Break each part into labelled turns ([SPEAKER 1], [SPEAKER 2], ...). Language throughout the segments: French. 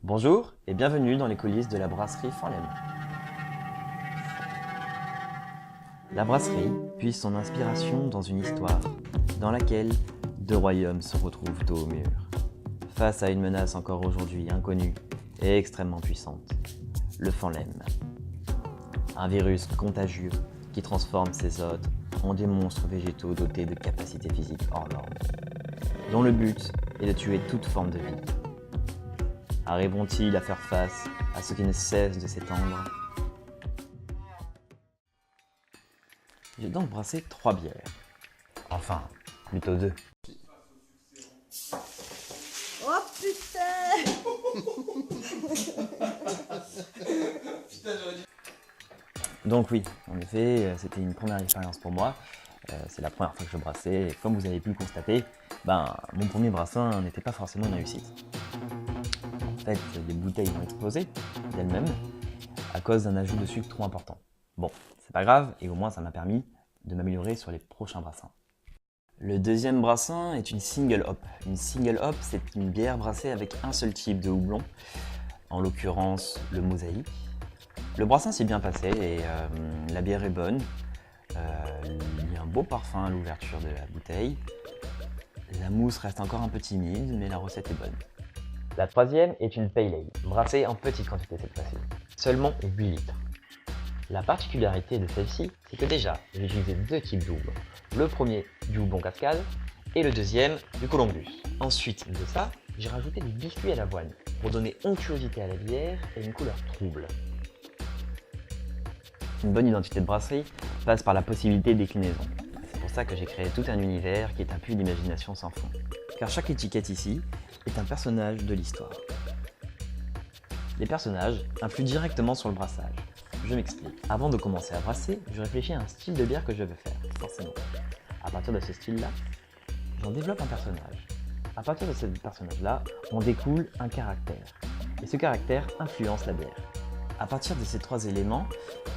[SPEAKER 1] Bonjour et bienvenue dans les coulisses de la brasserie Fanlem. La brasserie puise son inspiration dans une histoire dans laquelle deux royaumes se retrouvent dos au mur, face à une menace encore aujourd'hui inconnue et extrêmement puissante, le Fanlem. Un virus contagieux qui transforme ses hôtes en des monstres végétaux dotés de capacités physiques hors normes, dont le but est de tuer toute forme de vie. Arriveront-ils à faire face à ce qui ne cesse de s'étendre? J'ai donc brassé 3 bières. Enfin, plutôt 2.
[SPEAKER 2] Oh putain!
[SPEAKER 1] Donc oui, en effet, c'était une première expérience pour moi. C'est la première fois que je brassais et comme vous avez pu le constater, mon premier brassin n'était pas forcément une réussite. En fait, les bouteilles ont explosé d'elles-mêmes à cause d'un ajout de sucre trop important. Bon, c'est pas grave et au moins ça m'a permis de m'améliorer sur les prochains brassins. Le deuxième brassin est une single hop. Une single hop, c'est une bière brassée avec un seul type de houblon, en l'occurrence le mosaïque. Le brassin s'est bien passé et la bière est bonne. Il y a un beau parfum à l'ouverture de la bouteille. La mousse reste encore un peu timide, mais la recette est bonne. La troisième est une pale ale, brassée en petite quantité cette fois-ci, seulement 8 litres. La particularité de celle-ci, c'est que déjà, j'ai utilisé deux types de houblon. Le premier, du houblon cascade, et le deuxième, du Columbus. Ensuite de ça, j'ai rajouté du biscuit à l'avoine, pour donner onctuosité à la bière et une couleur trouble. Une bonne identité de brasserie passe par la possibilité de déclinaison. C'est pour ça que j'ai créé tout un univers qui est un puits d'imagination sans fond. Car chaque étiquette ici est un personnage de l'histoire. Les personnages influent directement sur le brassage. Je m'explique. Avant de commencer à brasser, je réfléchis à un style de bière que je veux faire, forcément. À partir de ce style-là, j'en développe un personnage. À partir de ce personnage-là, on découle un caractère. Et ce caractère influence la bière. À partir de ces 3 éléments,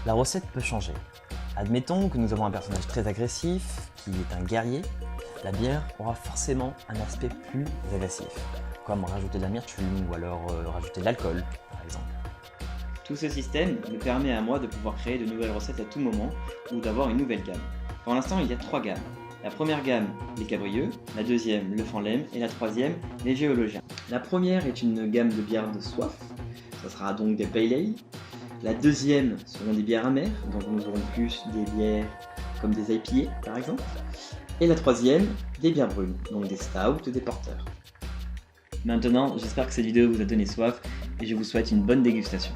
[SPEAKER 1] la recette peut changer. Admettons que nous avons un personnage très agressif, qui est un guerrier. La bière aura forcément un aspect plus agressif, comme rajouter de l'amertume ou alors rajouter de l'alcool, par exemple. Tout ce système me permet à moi de pouvoir créer de nouvelles recettes à tout moment ou d'avoir une nouvelle gamme. Pour l'instant, il y a 3 gammes. La première gamme, les cabrieux, la deuxième, le Fanlem, et la troisième, les géologiens. La première est une gamme de bières de soif, ça sera donc des pale ale. La deuxième seront des bières amères, donc nous aurons plus des bières comme des IPA par exemple. Et la troisième, des bières brunes, donc des stouts ou des porters. Maintenant, j'espère que cette vidéo vous a donné soif et je vous souhaite une bonne dégustation.